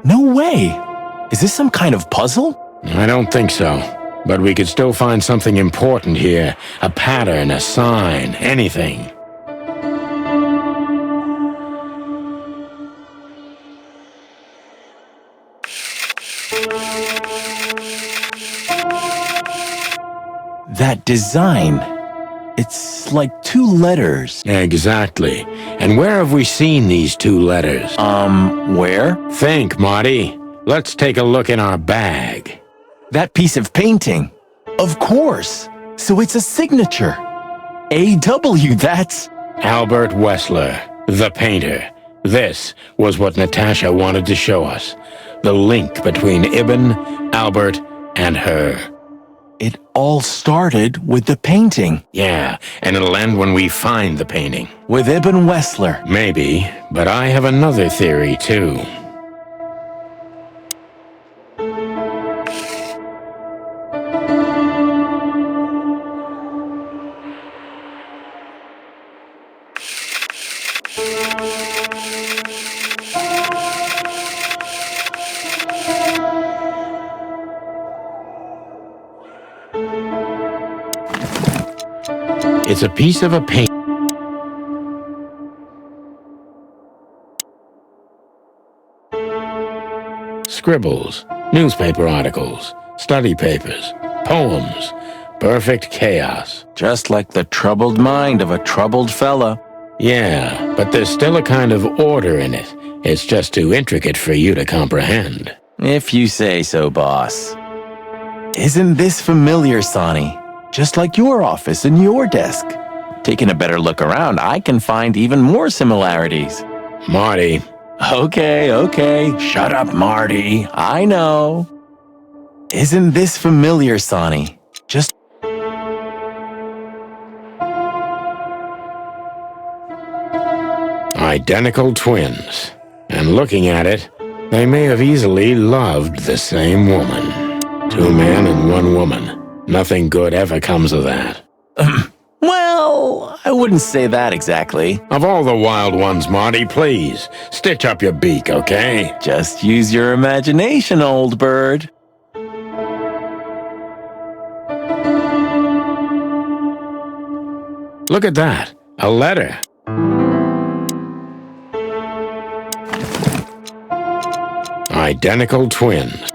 No way! Is this some kind of puzzle? I don't think so. But we could still find something important here. A pattern, a sign, anything. That design. It's like two letters. Exactly. And where have we seen these two letters? Where? Think, Marty. Let's take a look in our bag. That piece of painting. Of course. So it's a signature. A.W., that's... Albert Wessler, the painter. This was what Natasha wanted to show us. The link between Ibn, Albert, and her. It all started with the painting. Yeah, and it'll end when we find the painting. With Ibn Wessler. Maybe, but I have another theory, too. It's a piece of a paint. Scribbles, newspaper articles, study papers, poems, perfect chaos. Just like the troubled mind of a troubled fella. Yeah, but there's still a kind of order in it. It's just too intricate for you to comprehend. If you say so, boss. Isn't this familiar, Sonny? Just like your office and your desk. Taking a better look around, I can find even more similarities. Marty. Okay. Shut up, Marty. I know. Isn't this familiar, Sonny? Just... Identical twins. And looking at it, they may have easily loved the same woman. 2 men and 1 woman. Nothing good ever comes of that. Well, I wouldn't say that exactly. Of all the wild ones, Marty, please, stitch up your beak, okay? Just use your imagination, old bird. Look at that. A letter. Identical twins.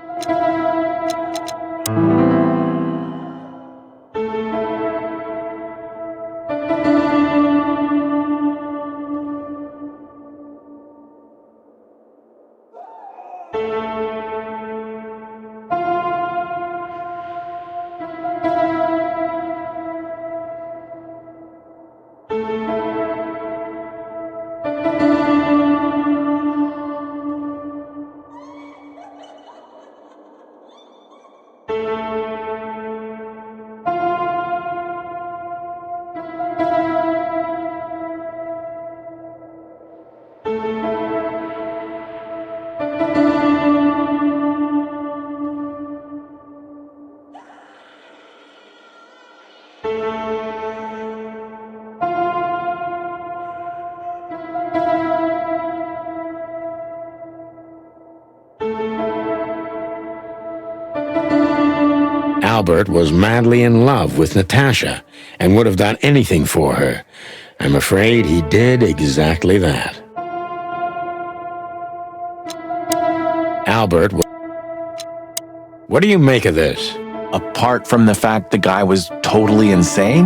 Albert was madly in love with Natasha and would have done anything for her. I'm afraid he did exactly that. Albert, what do you make of this? Apart from the fact the guy was totally insane?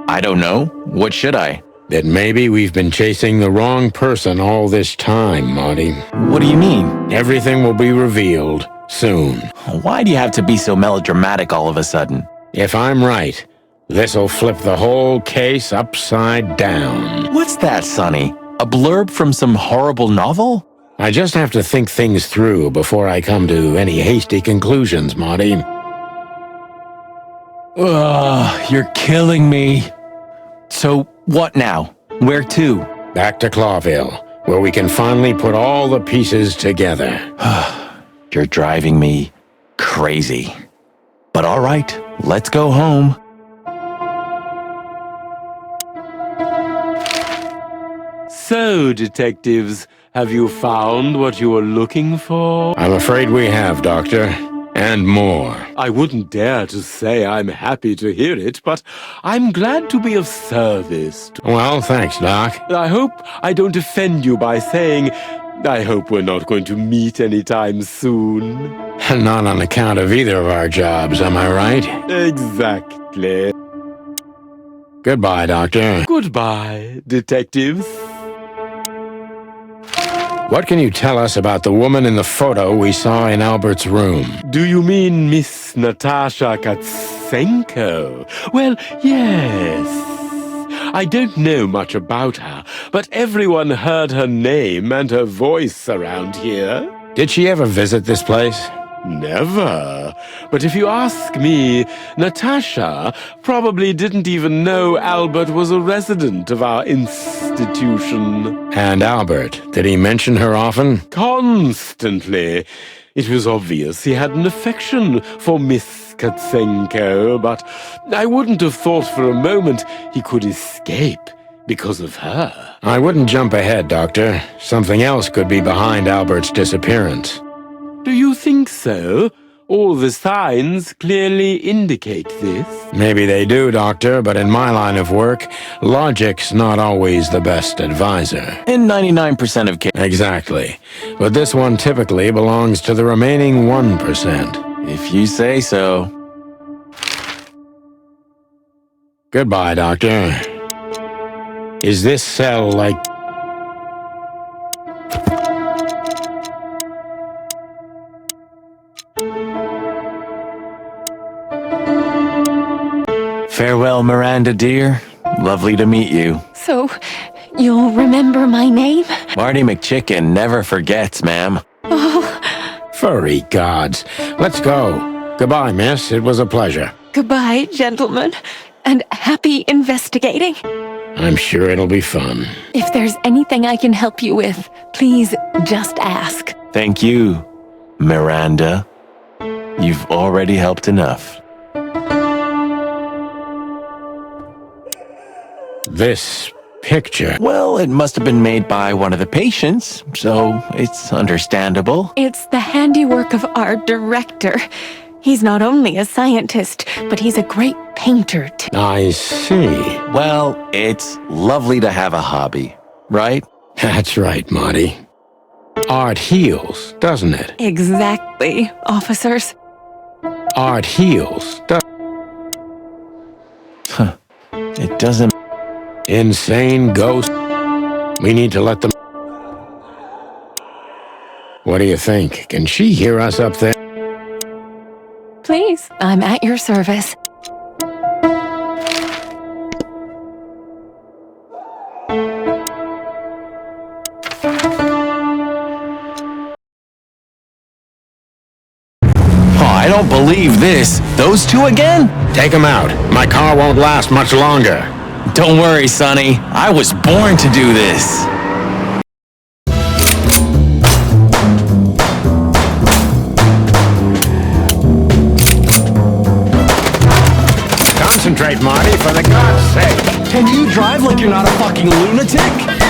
I don't know. What should I? That maybe we've been chasing the wrong person all this time, Marty. What do you mean? Everything will be revealed soon. Why do you have to be so melodramatic all of a sudden? If I'm right, this'll flip the whole case upside down. What's that, Sonny? A blurb from some horrible novel? I just have to think things through before I come to any hasty conclusions, Marty. Ugh, you're killing me. So, what now? Where to? Back to Clawville, where we can finally put all the pieces together. You're driving me crazy. But all right, let's go home. So, detectives, have you found what you were looking for? I'm afraid we have, Doctor. And more. I wouldn't dare to say I'm happy to hear it, but I'm glad to be of service. Well, thanks, Doc. I hope I don't offend you by saying I hope we're not going to meet anytime soon. Not on account of either of our jobs, am I right? Exactly. Goodbye, Doctor. Goodbye, detectives. What can you tell us about the woman in the photo we saw in Albert's room? Do you mean Miss Natasha Katsenko? Well, yes. I don't know much about her, but everyone heard her name and her voice around here. Did she ever visit this place? Never. But if you ask me, Natasha probably didn't even know Albert was a resident of our institution. And Albert, did he mention her often? Constantly. It was obvious he had an affection for Miss Katsenko, but I wouldn't have thought for a moment he could escape because of her. I wouldn't jump ahead, Doctor. Something else could be behind Albert's disappearance. Do you think so? All the signs clearly indicate this. Maybe they do, Doctor, but in my line of work, logic's not always the best advisor. In 99% of cases. Exactly. But this one typically belongs to the remaining 1%. If you say so. Goodbye, Doctor. Is this cell like... Farewell, Miranda, dear. Lovely to meet you. So, you'll remember my name? Marty McChicken never forgets, ma'am. Furry gods. Let's go. Goodbye, miss. It was a pleasure. Goodbye, gentlemen, and happy investigating. I'm sure it'll be fun. If there's anything I can help you with, please just ask. Thank you, Miranda. You've already helped enough. This picture... Well, it must have been made by one of the patients, so it's understandable. It's the handiwork of our director. He's not only a scientist, but he's a great painter, too. I see. Well, it's lovely to have a hobby, right? That's right, Marty. Art heals, doesn't it? Exactly, officers. Art heals, It doesn't... Insane ghost. We need to let them... What do you think? Can she hear us up there? Please, I'm at your service. Oh, I don't believe this. Those two again? Take them out. My car won't last much longer. Don't worry, Sonny. I was born to do this. Concentrate, Marty, for the God's sake. Can you drive like you're not a fucking lunatic?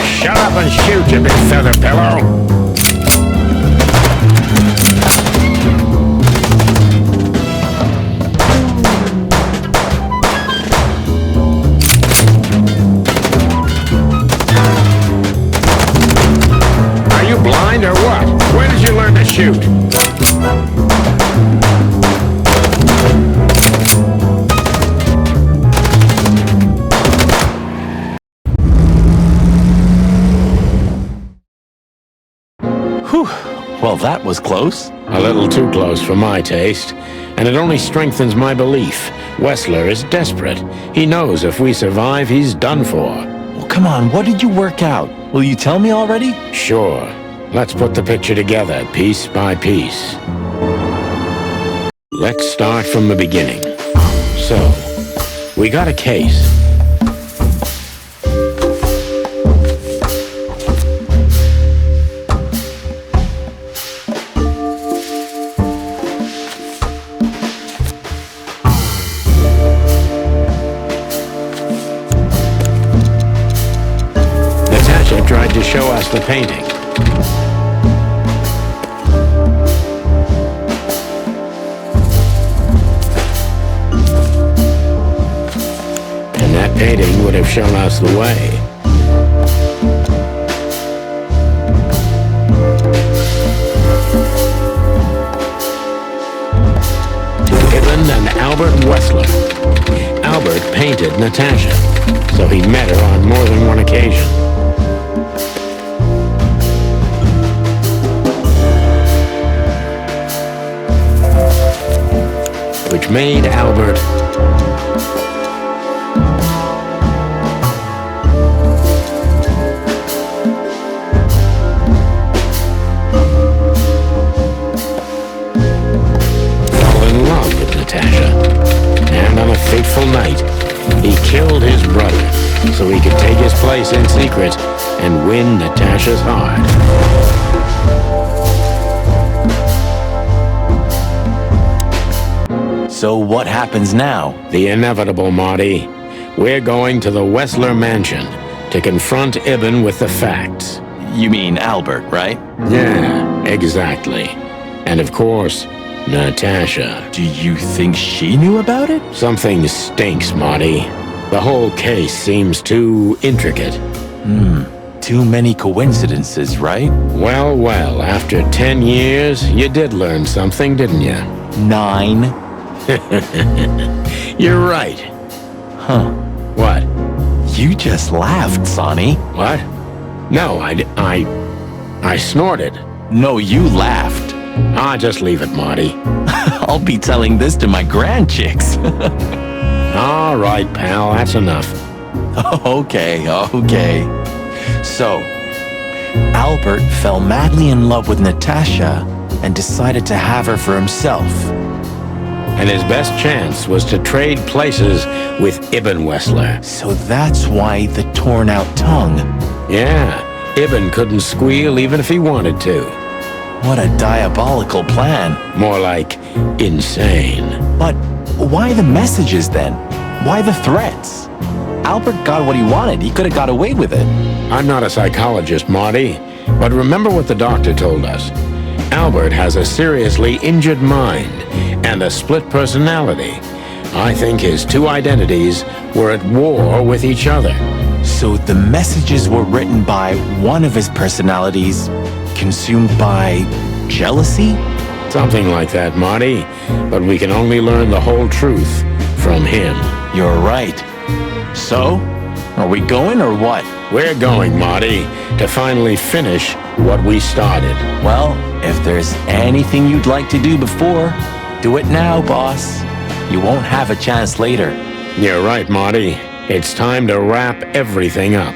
Shut up and shoot, you big feather pillow. Are you blind or what? Where did you learn to shoot? Whew. Well, that was close. A little too close for my taste, and it only strengthens my belief. Wessler is desperate. He knows if we survive, he's done for. Well, come on, what did you work out? Will you tell me already? Sure. Let's put the picture together, piece by piece. Let's start from the beginning. So, we got a case. finish the painting. And that painting would have shown us the way. And Albert Wessler. Albert painted Natasha, so he met her on more than one occasion. Which made Albert Natasha. And on a fateful night, he killed his brother so he could take his place in secret and win Natasha's heart. So what happens now? The inevitable, Marty. We're going to the Wessler mansion to confront Ibn with the facts. You mean Albert, right? Yeah, exactly. And of course, Natasha. Do you think she knew about it? Something stinks, Marty. The whole case seems too intricate. Too many coincidences, right? Well, after 10 years, you did learn something, didn't you? 9. You're right. Huh. What? You just laughed, Sonny. What? No, I snorted. No, you laughed. Just leave it, Marty. I'll be telling this to my grandchicks. All right, pal, that's enough. Okay. So, Albert fell madly in love with Natasha and decided to have her for himself. And his best chance was to trade places with Ibn Wessler. So that's why the torn out tongue. Yeah, Ibn couldn't squeal even if he wanted to. What a diabolical plan. More like insane. But why the messages then? Why the threats? Albert got what he wanted. He could have got away with it. I'm not a psychologist, Marty, but remember what the doctor told us. Albert has a seriously injured mind and a split personality. I think his two identities were at war with each other. So the messages were written by one of his personalities, consumed by jealousy? Something like that, Marty. But we can only learn the whole truth from him. You're right. So, are we going or what? We're going, Marty, to finally finish what we started. Well, if there's anything you'd like to do before, do it now, boss. You won't have a chance later. You're right, Marty. It's time to wrap everything up.